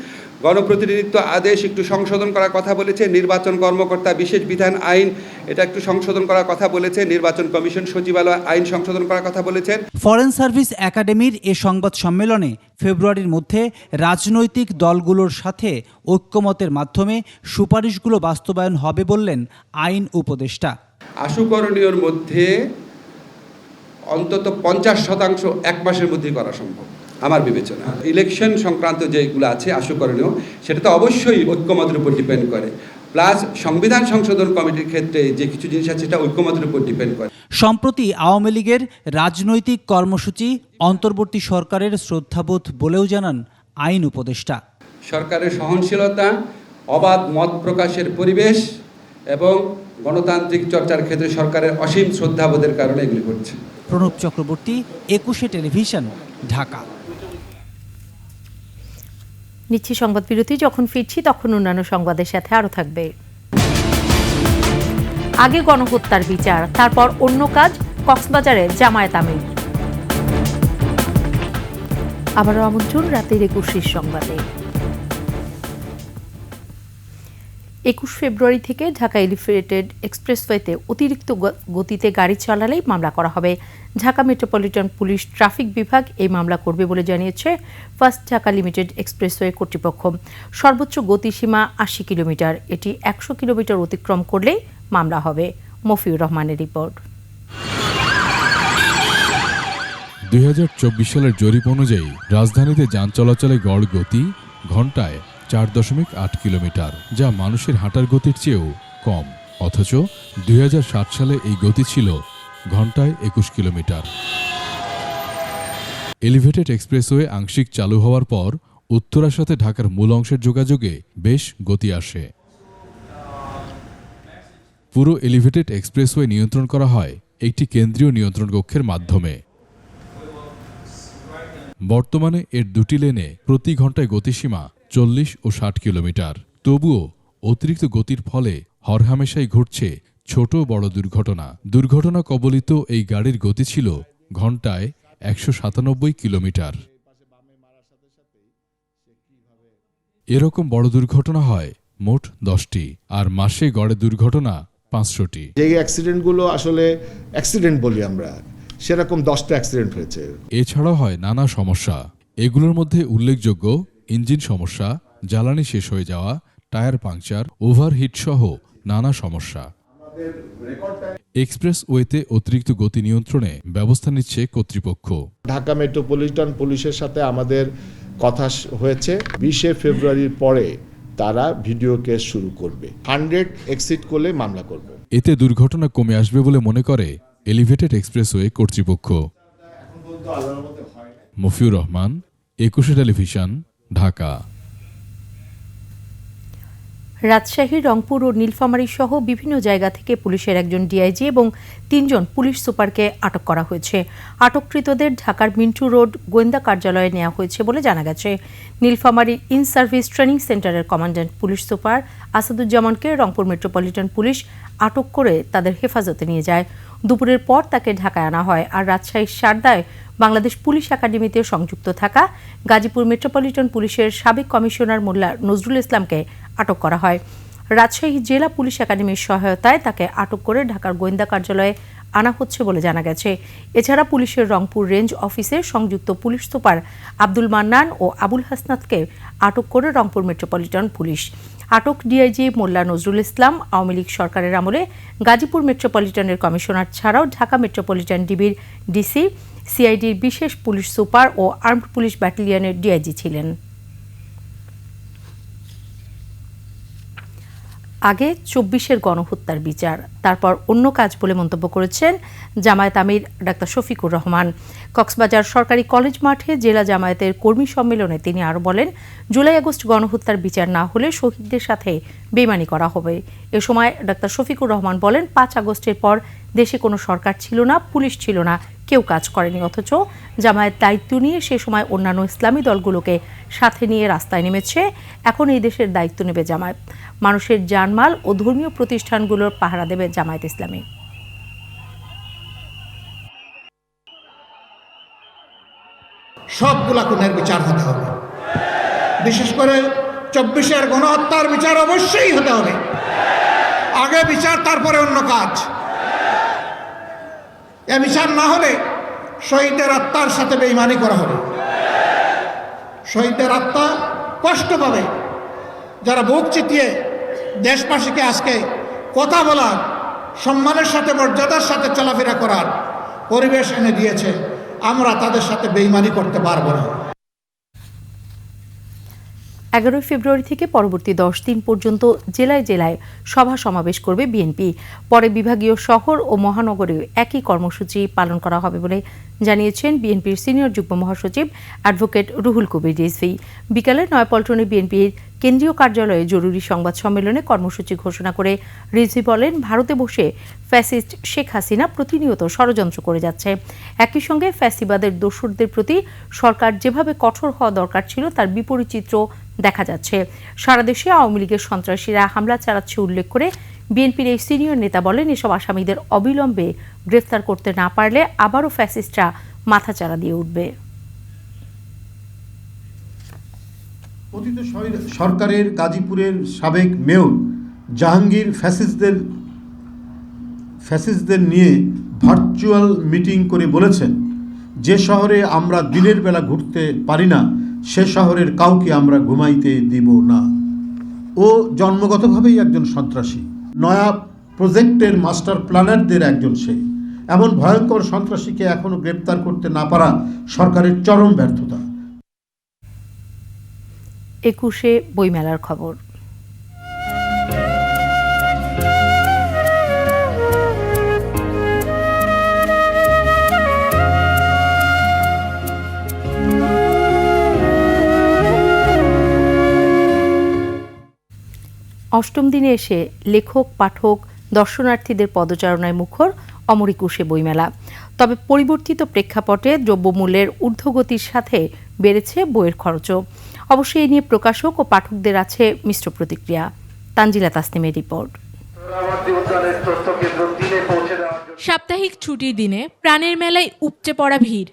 গণপ্রতিনিধিত্ব আদেশ একটু সংশোধন করার কথা বলেছে। নির্বাচন কর্মকর্তা বিশেষ বিধান আইন, এটা একটু সংশোধন করার কথা বলেছে। নির্বাচন কমিশন সচিবালয় আইন সংশোধন করার কথা বলেছেন। ফরেন সার্ভিস একাডেমির এ সংবাদ সম্মেলনে ফেব্রুয়ারির মধ্যে রাজনৈতিক দলগুলোর সাথে ঐক্যমতের মাধ্যমে সুপারিশগুলো বাস্তবায়ন হবে বললেন আইন উপদেষ্টা। আশুকরণীয়র মধ্যে অন্তত 50% 1 মাসের মধ্যেই করা সম্ভব আমার বিবেচনা। ইলেকশন সংক্রান্ত যেগুলো আছে আশুকরণীয়, সেটা তো অবশ্যই ঐক্যমতের উপর ডিপেন্ড করে। প্লাস সংবিধান সংশোধন কমিটির ক্ষেত্রে যে কিছু জিনিস আছে সেটা ঐক্যমতের উপর ডিপেন্ড করে। সম্প্রতি আওয়ামী লীগের রাজনৈতিক কর্মসূচি অন্তর্বর্তী সরকারের শ্রদ্ধাবোধ বলেও জানান আইন উপদেষ্টা। সরকারের সহনশীলতা, অবাধ মত প্রকাশের পরিবেশ এবং গণতান্ত্রিক চর্চার ক্ষেত্রে সরকারের অসীম শ্রদ্ধাবোধের কারণে এগুলি ঘটছে। প্রণব চক্রবর্তী, 21 টেলিভিশন, ঢাকা। নিচ্ছি সংবাদ বিরতি, যখন ফিরছি তখন অন্যান্য সংবাদের সাথে আরও থাকবে। আগে গণহত্যার বিচার, তারপর অন্য কাজ, কক্সবাজারে জামায়াত আমির। আবারও আমন্ত্রণ রাতের 21 সংবাদে। 21 ফেব্রুয়ারি থেকে ঢাকা এলিভেটেড এক্সপ্রেসওয়েতে অতিরিক্ত গতিতে গাড়ি চালালেই মামলা করা হবে। ঢাকা মেট্রোপলিটন পুলিশ ট্রাফিক বিভাগ এই মামলা করবে বলে জানিয়েছে ফার্স্ট ঢাকা লিমিটেড এক্সপ্রেসওয়ে কর্তৃপক্ষ। সর্বোচ্চ গতিসীমা 80 কিলোমিটার, এটি 100 কিলোমিটার অতিক্রম করলেই মামলা হবে। মফিউর রহমানের রিপোর্ট। 2024 সালের জরিপ অনুযায়ী রাজধানীতে যান চলাচলে গড় গতি ঘন্টায় 4.8 কিলোমিটার, যা মানুষের হাঁটার গতির চেয়েও কম। অথচ 2007 সালে এই গতি ছিল ঘন্টায় 21 কিলোমিটার। এলিভেটেড এক্সপ্রেসওয়ে আংশিক চালু হওয়ার পর উত্তরার সাথে ঢাকার মূল অংশের যোগাযোগে বেশ গতি আসে। পুরো এলিভেটেড এক্সপ্রেসওয়ে নিয়ন্ত্রণ করা হয় একটি কেন্দ্রীয় নিয়ন্ত্রণ কক্ষের মাধ্যমে। বর্তমানে এর দুটি লেনে প্রতি ঘন্টায় গতিসীমা 40 ও 60 কিলোমিটার। তবুও অতিরিক্ত গতির ফলে হরহামেশাই ঘটছে ছোট বড় দুর্ঘটনা কবলিত এই গাড়ির গতি ছিল ঘন্টায় 197 কিলোমিটার। এরকম বড় দুর্ঘটনা হয় মোট 10টি, আর মাসে গড়ে দুর্ঘটনা 500টি। যে অ্যাক্সিডেন্টগুলো আসলে অ্যাক্সিডেন্ট বলি আমরা, সেরকম 10টা অ্যাক্সিডেন্ট হয়েছে। এছাড়াও হয় নানা সমস্যা। এগুলোর মধ্যে উল্লেখযোগ্য ইঞ্জিন সমস্যা, জ্বালানি শেষ হয়ে যাওয়া, টায়ার পাংচার, ওভারহিট সহ নানা সমস্যা। এক্সপ্রেসওয়েতে অতিরিক্ত গতি নিয়ন্ত্রণে ব্যবস্থা নিচ্ছে কর্তৃপক্ষ। ঢাকা মেট্রোপলিটন পুলিশের সাথে আমাদের কথা হয়েছে, 20 ফেব্রুয়ারির পরে তারা ভিডিও কেস শুরু করবে। 100 এক্সিড করলে মামলা করবে। এতে দুর্ঘটনা কমে আসবে বলে মনে করে এলিভেটেড এক্সপ্রেসওয়ে কর্তৃপক্ষ। মফিউর রহমান, 21 টেলিভিশন, ঢাকা। রাজশাহী, রংপুর ও নীলফামারী সহ বিভিন্ন জায়গা থেকে পুলিশের একজন ডিআইজি এবং 3 জন পুলিশ সুপারকে আটক করা হয়েছে। আটককৃতদের ঢাকার মিন্টু রোড গোয়েন্দা কার্যালয়ে নেওয়া হয়েছে বলে জানা গেছে। নীলফামারীর ইন সার্ভিস ট্রেনিং সেন্টারের কমান্ড্যান্ট পুলিশ সুপার আসাদুজ্জামানকে রংপুর মেট্রোপলিটন পুলিশ আটক করে তাদের হেফাজতে নিয়ে যায়। দুপুরের পর তাকে ঢাকায় আনা হয়। আর রাজশাহীর সারদায় বাংলাদেশ পুলিশ একাডেমিতে সংযুক্ত থাকা গাজীপুর মেট্রোপলিটন পুলিশের সাবেক কমিশনার মোল্লা নজরুল ইসলামকে আটক করা হয়। রাজশাহী জেলা পুলিশ একাডেমির সহায়তায় তাকে আটক করে ঢাকার গোয়েন্দা কার্যালয়ে আনা হচ্ছে বলে জানা গেছে। এছাড়া পুলিশের রংপুর রেঞ্জ অফিসে সংযুক্ত পুলিশ সুপার আব্দুল মান্নান ও আবুল হাসনাতকে আটক করে রংপুর মেট্রোপলিটন পুলিশ। আটক ডিআইজি মোল্লা নজরুল ইসলাম আওয়ামী লীগ সরকারের আমলে গাজীপুর মেট্রোপলিটনের কমিশনার ছাড়াও ঢাকা মেট্রোপলিটন ডিবির ডিসি, সিআইডির বিশেষ পুলিশ সুপার ও আর্মড পুলিশ ব্যাটালিয়নের ডিআইজি ছিলেন। আগে 24-এর গণহত্যার বিচার, তারপর অন্য কাজ বলে মন্তব্য করেছেন জামায়াত আমির ডাক্তার শফিকুর রহমান। কক্সবাজার সরকারি কলেজ মাঠে জেলা জামায়াতের কর্মী সম্মেলনে তিনি আরও বলেন, জুলাই আগস্ট গণহত্যার বিচার না হলে শহীদদের সাথে বেইমানি করা হবে। এ সময় ডাক্তার শফিকুর রহমান বলেন, 5 আগস্টের পর দেশে কোনো সরকার ছিল না, পুলিশ ছিল না, কেউ কাজ করেনি। অথচ জামায়াত দায়িত্ব নিয়ে সে সময় অন্যান্য ইসলামী দলগুলোকে সাথে নিয়ে রাস্তায় নেমেছে। এখন এই দেশের দায়িত্ব নেবে জামায়াত। মানুষের জানমাল ও ধর্মীয় প্রতিষ্ঠানগুলোর পাহারা দেবে জামায়াত ইসলামী। সবগুলা খুনের বিচার হতে হবে, বিশেষ করে 24-এর গণহত্যার বিচার অবশ্যই হতে হবে। আগে বিচার, তারপরে অন্য কাজ। এ বিচার না হলে শহীদের আত্মার সাথে বেঈমানি করা হবে। শহীদের আত্মা কষ্ট পাবে। যারা বুক চিতিয়ে দেশবাসীকে আজকে কথা বলার, সম্মানের সাথে মর্যাদার সাথে চলাফেরা করার পরিবেশ এনে দিয়েছে, আমরা তাদের সাথে বেঈমানি করতে পারবো না। 11 ফেব্রুয়ারি থেকে পরবর্তী 10 দিন পর্যন্ত জেলায় জেলায় সভা সমাবেশ করবে বিএনপি। পরে বিভাগীয় শহর ও মহানগরেও একই কর্মসূচি পালন করা হবে বলে জানিয়েছেন বিএনপির সিনিয়র যুগ্ম মহাসচিব অ্যাডভোকেট রুহুল কবির রিজভী। বিকালে নয়াপল্টনে বিএনপির কেন্দ্রীয় কার্যালয়ে জরুরি সংবাদ সম্মেলনে কর্মসূচি ঘোষণা করে রিজভী বলেন, ভারতে বসে ফ্যাসিস্ট শেখ হাসিনা প্রতিনিয়ত ষড়যন্ত্র করে যাচ্ছে। একই সঙ্গে ফ্যাসিবাদের দোসরদের প্রতি সরকার যেভাবে কঠোর হওয়া দরকার ছিল তার বিপরীত চিত্র দেখা যাচ্ছে। সারা দেশে আওয়ামী লীগের সন্ত্রাসীরা হামলা চালাচ্ছে উল্লেখ করে বিএনপির এই সিনিয়র নেতা বলেন, এসব আসামিদের অবিলম্বে গ্রেফতার করতে না পারলে আবারও ফ্যাসিস্টরা মাথাচাড়া দিয়ে উঠবে। পতিত সরকারের গাজীপুরের সাবেক মেয়র জাহাঙ্গীর ফ্যাসিস্টদের নিয়ে ভার্চুয়াল মিটিং করে বলেছেন, যে শহরে আমরা দিনের বেলা ঘুরতে পারি না সে শহরের কাউকে আমরা ঘুমাইতে দিব না। ও জন্মগতভাবেই একজন সন্ত্রাসী, নয়া প্রজেক্টের মাস্টার প্ল্যানারদের একজন সে। এমন ভয়ঙ্কর সন্ত্রাসীকে এখনো গ্রেপ্তার করতে না পারা সরকারের চরম ব্যর্থতা। 21শে বইমেলার খবর। অষ্টম দিনে এসে লেখক, পাঠক, দর্শনার্থীদের পদচারণায় মুখর অমর 21শে বইমেলা। তবে পরিবর্তিত প্রেক্ষাপটে দ্রব্যমূল্যের ঊর্ধ্বগতির সাথে বেড়েছে বইয়ের খরচও। অবশ্যই এ নিয়ে প্রকাশক ও পাঠকদের আছে মিশ্র প্রতিক্রিয়া। তানজিলা তাসনিমের রিপোর্ট। সাপ্তাহিক ছুটির দিনে প্রাণের মেলায় উপচে পড়া ভিড়।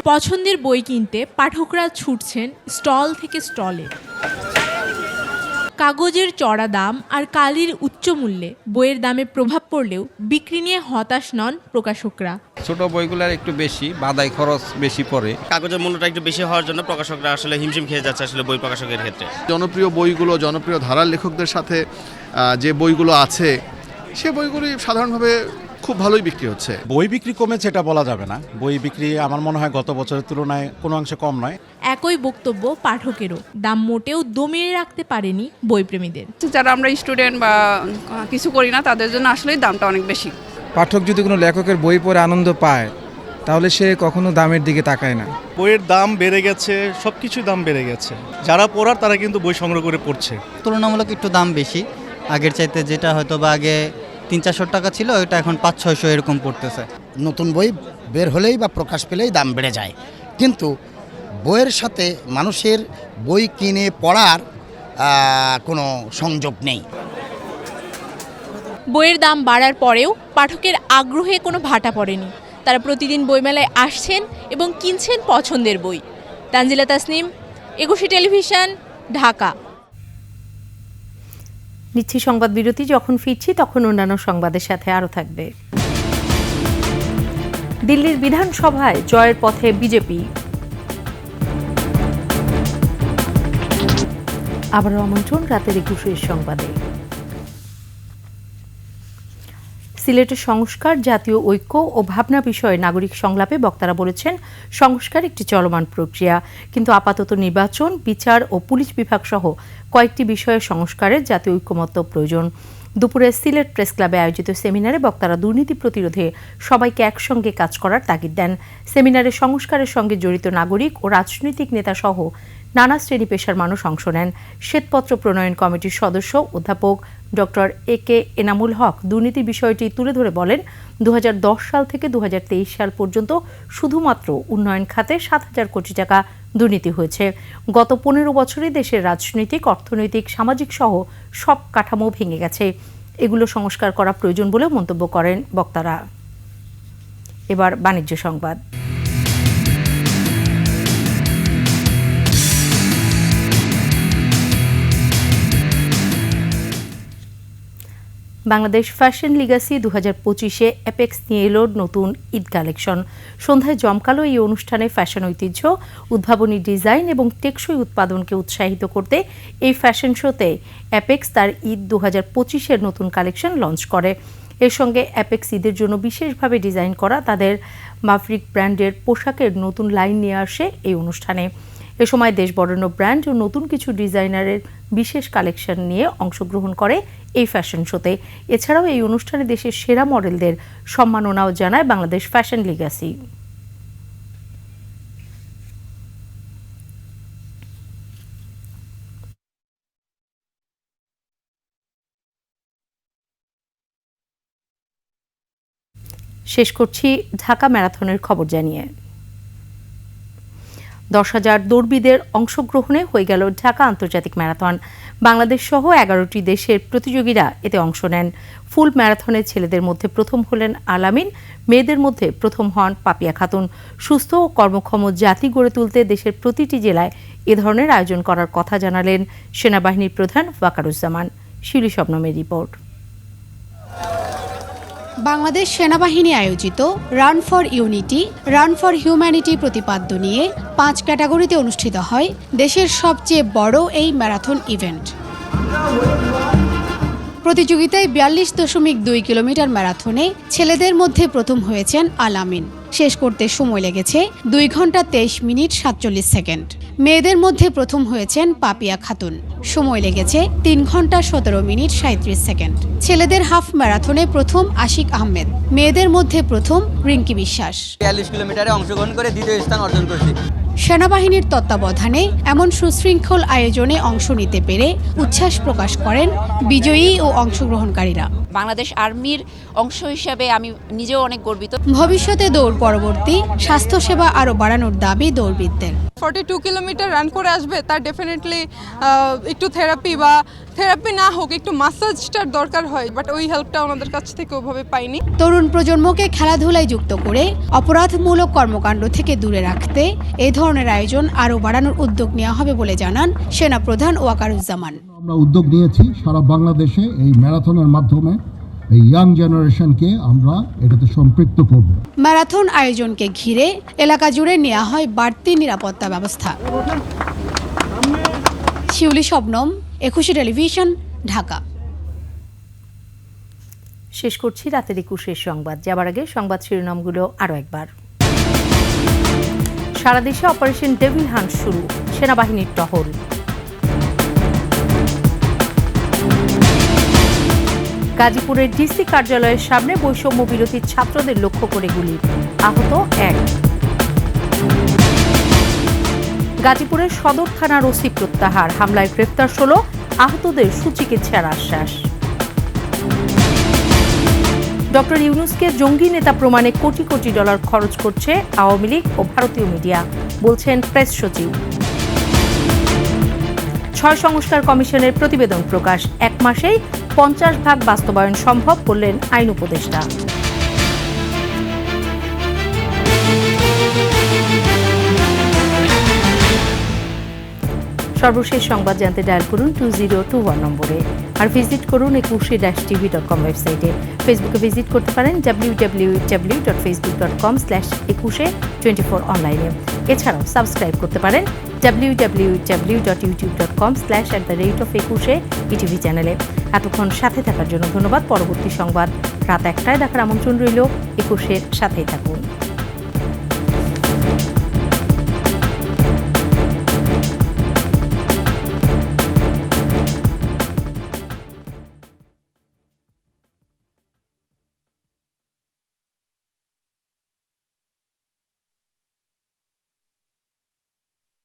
পছন্দের বই কিনতে পাঠকরা ছুটছেন স্টল থেকে স্টলে। কাগজের চড়া দাম আর কালির উচ্চ মূল্যে বইয়ের দামে প্রভাব পড়লেও বিক্রি নিয়ে হতাশ নন প্রকাশকরা। ছোট বইগুলোর একটু বেশি বাদাই খরচ বেশি পড়ে, কাগজের মূল্যটা একটু বেশি হওয়ার জন্য প্রকাশকরা আসলে হিমশিম খেয়ে যাচ্ছে আসলে বই প্রকাশকের ক্ষেত্রে। জনপ্রিয় বইগুলো, জনপ্রিয় ধারার লেখকদের সাথে যে বইগুলো আছে সে বইগুলি সাধারণভাবে খুব ভালোই বিক্রি হচ্ছে। বই বিক্রি কমেছে এটা বলা যাবে না, বই বিক্রি আমার মনে হয় গত বছরের তুলনায় কোনো অংশে কম নয়। একই বক্তব্য পাঠকেরও, দাম মোটেও দমিয়ে রাখতে পারেনি বইপ্রেমীদের। যারা আমরা স্টুডেন্ট বা কিছু করি না তাদের জন্য আসলেই দামটা অনেক বেশি। পাঠক যদি কোনো লেখকের বই পড়ে আনন্দ পায় তাহলে সে কখনো দামের দিকে তাকায় না। বইয়ের দাম বেড়ে গেছে, সব কিছুর দাম বেড়ে গেছে। যারা পড়ার তারা কিন্তু বই সংগ্রহ করে পড়ছে। তুলনামূলক একটু দাম বেশি আগের চাইতে, যেটা হয়তো বা আগে 300-400 টাকা ছিল ওইটা এখন 500-600 এরকম পড়তেছে। নতুন বই বের হলেই বা প্রকাশ পেলেই দাম বেড়ে যায়, কিন্তু বইয়ের সাথে মানুষের বই কিনে পড়ার কোনো সংযোগ নেই। বইয়ের দাম বাড়ার পরেও পাঠকের আগ্রহে কোনো ভাটা পড়েনি। তারা প্রতিদিন বইমেলায় আসছেন এবং কিনছেন পছন্দের বই। তানজিলা তাসনিম, 21 টেলিভিশন, ঢাকা। নিচ্ছি সংবাদ বিরতি। যখন ফিরছি তখন অন্যান্য সংবাদের সাথে আরও থাকবে। দিল্লির বিধানসভায় জয়ের পথে বিজেপি। আবারও আমন্ত্রণ রাতের 21 সংবাদে। সিলেটের সংস্কার, জাতীয় ঐক্য ও ভাবনা বিষয়ে নাগরিক সংলাপে বক্তারা বলেছেন, সংস্কার একটি চলমান প্রক্রিয়া, কিন্তু আপাতত নির্বাচন, বিচার ও পুলিশ বিভাগ সহ কয়েকটি বিষয়ে সংস্কারের জাতীয় ঐক্যমত্য প্রয়োজন। দুপুরে সিলেট প্রেস ক্লাবে আয়োজিত সেমিনারে বক্তারা দুর্নীতি প্রতিরোধে সবাইকে একসঙ্গে কাজ করার তাগিদ দেন। সেমিনারে সংস্কারের সঙ্গে জড়িত নাগরিক ও রাজনৈতিক নেতা সহ নানা শ্রেণী পেশার মানুষ অংশ নেন। শ্বেতপত্র প্রণয়ন কমিটির সদস্য অধ্যাপক ডক্টর AK এনামুল হক দুর্নীতির বিষয়টি তুলে ধরে বলেন, 2010 সাল থেকে 2023 সাল পর্যন্ত শুধুমাত্র উন্নয়ন খাতে 7,000 কোটি টাকা দুর্নীতি হয়েছে। গত 15 বছরে দেশের রাজনৈতিক, অর্থনৈতিক, সামাজিক সহ সব কাঠামো ভেঙে গেছে। এগুলো সংস্কার করা প্রয়োজন বলে মন্তব্য করেন বক্তারা। এবার বাণিজ্য সংবাদ। বাংলাদেশ ফ্যাশন লিগাসি 2025-এ অ্যাপেক্স নিয়ে এলো নতুন ঈদ কালেকশন। সন্ধ্যায় জমকালো এই অনুষ্ঠানে ফ্যাশন ঐতিহ্য, উদ্ভাবনী ডিজাইন এবং টেকসই উৎপাদনকে উৎসাহিত করতে এই ফ্যাশন শোতে অ্যাপেক্স তার ঈদ 2025-এর নতুন কালেকশন লঞ্চ করে। এর সঙ্গে অ্যাপেক্স ঈদের জন্য বিশেষভাবে ডিজাইন করা তাদের মাফরিক ব্র্যান্ডের পোশাকের নতুন লাইন নিয়ে আসে এই অনুষ্ঠানে। এ সময় দেশ বরেণ্য ব্র্যান্ড ও নতুন কিছু ডিজাইনারের বিশেষ কালেকশন নিয়ে অংশগ্রহণ করে এই ফ্যাশন শোতে। এছাড়াও এই অনুষ্ঠানে দেশের সেরা মডেলদের সম্মাননাও জানায় বাংলাদেশ ফ্যাশন লিগাসি। শেষ করছি ঢাকা ম্যারাথনের খবর জানিয়ে। 10,000 দৌড়বিদের অংশগ্রহণে হয়ে গেল ঢাকা আন্তর্জাতিক ম্যারাথন। বাংলাদেশ সহ 11টি দেশের প্রতিযোগীরা এতে অংশ নেন। ফুল ম্যারাথনে ছেলেদের মধ্যে প্রথম হলেন আলামিন, মেয়েদের মধ্যে প্রথম হন পাপিয়া খাতুন। সুস্থ ও কর্মক্ষম জাতি গড়ে তুলতে দেশের প্রতিটি জেলায় এ ধরনের আয়োজন করার কথা জানালেন সেনাবাহিনীর প্রধান ওয়াকারুজ্জামান। শিউলি শবনমের রিপোর্ট। বাংলাদেশ সেনাবাহিনী আয়োজিত run for unity, run for humanity প্রতিপাদ্য নিয়ে 5 ক্যাটাগরিতে অনুষ্ঠিত হয় দেশের সবচেয়ে বড় এই ম্যারাথন ইভেন্ট। প্রতিযোগিতায় 42.2 কিলোমিটার ম্যারাথনে ছেলেদের মধ্যে প্রথম হয়েছেন আলামিন। শেষ করতে সময় লেগেছে 2 ঘন্টা 23 মিনিট 47 সেকেন্ড। মেয়েদের মধ্যে প্রথম হয়েছেন পাপিয়া খাতুন। সময় লেগেছে 3 ঘন্টা 17 মিনিট 37 সেকেন্ড। ছেলেদের হাফ ম্যারাথনে প্রথম আশিক আহমেদ, মেয়েদের মধ্যে প্রথম রিঙ্কি বিশ্বাস। 42 কিলোমিটারে অংশগ্রহণ করে দ্বিতীয় স্থান অর্জন করেছি। সেনাবাহিনীর তত্ত্বাবধানে এমন সুশৃঙ্খল আয়োজনে অংশ নিতে পেরে উচ্ছ্বাস প্রকাশ করেন বিজয়ী ও অংশগ্রহণকারীরা। বাংলাদেশ আর্মির অংশ হিসেবে আমি নিজেও অনেক গর্বিত। ভবিষ্যতে দৌড় পরবর্তী স্বাস্থ্যসেবা আরও বাড়ানোর দাবি দৌড়বিদদের। 42 কিলোমিটার রান করে আসবে, তার ডেফিনেটলি একটু থেরাপি না হোক একটু মাসাজটার দরকার হয়, বাট ওই হেল্পটা ওনাদের কাছ থেকে ওভাবে পাইনি। তরুণ প্রজন্মকে খেলাধুলায় যুক্ত করে অপরাধমূলক কর্মকাণ্ড থেকে দূরে রাখতে এই ধরনের আয়োজন আরও বাড়ানোর উদ্যোগ নেওয়া হবে বলে জানান সেনাপ্রধান ওয়াকারুজ্জামান। আমরা উদ্যোগ নিয়েছি সারা বাংলাদেশে এই ম্যারাথনের মাধ্যমে এই ইয়াং জেনারেশনকে আমরা এটাতে সম্পৃক্ত করব। ম্যারাথন আয়োজনকে ঘিরে এলাকা জুড়ে নেওয়া হয় বাড়তি নিরাপত্তা ব্যবস্থা। শিউলি শবনম, একুশে টেলিভিশন, ঢাকা। শেষ করছি রাতের 21 সংবাদ। যাবার আগে সংবাদ শিরোনামগুলো আরও একবার। সারা দেশে অপারেশন ডেভিল হান্ট শুরু, সেনাবাহিনীর টহল। গাজীপুরের ডিসি কার্যালয়ের সামনে বৈষম্য বিরোধী ছাত্রদের লক্ষ্য করে গুলি, আহত 1। গাজীপুরের সদর থানার ওসি প্রত্যাহার, হামলায় গ্রেপ্তার 16, আহতদের সুচিকিৎসার আশ্বাস। ডক্টর ইউনূসকে জঙ্গি নেতা প্রমাণে কোটি কোটি ডলার খরচ করছে আওয়ামী লীগ ও ভারতীয় মিডিয়া, বলছেন প্রেস সচিব। 6 সংস্কার কমিশনের প্রতিবেদন প্রকাশ, 1 মাসেই 50% বাস্তবায়ন সম্ভব বললেন আইন উপদেষ্টা। সর্বশেষ সংবাদ জানতে ডায়াল করুন 2021 নম্বরে, আর ভিজিট করুন 21-tv.com ওয়েবসাইটে। ফেসবুকে ভিজিট করতে পারেন www.facebook.com/2124 অনলাইনে। এছাড়াও সাবস্ক্রাইব করতে পারেন www.youtube.com/@21 ইটিভি চ্যানেলে। এতক্ষণ সাথে থাকার জন্য ধন্যবাদ। পরবর্তী সংবাদ রাত 1টায় দেখার আমন্ত্রণ রইল। 21-এর সাথেই থাকুন।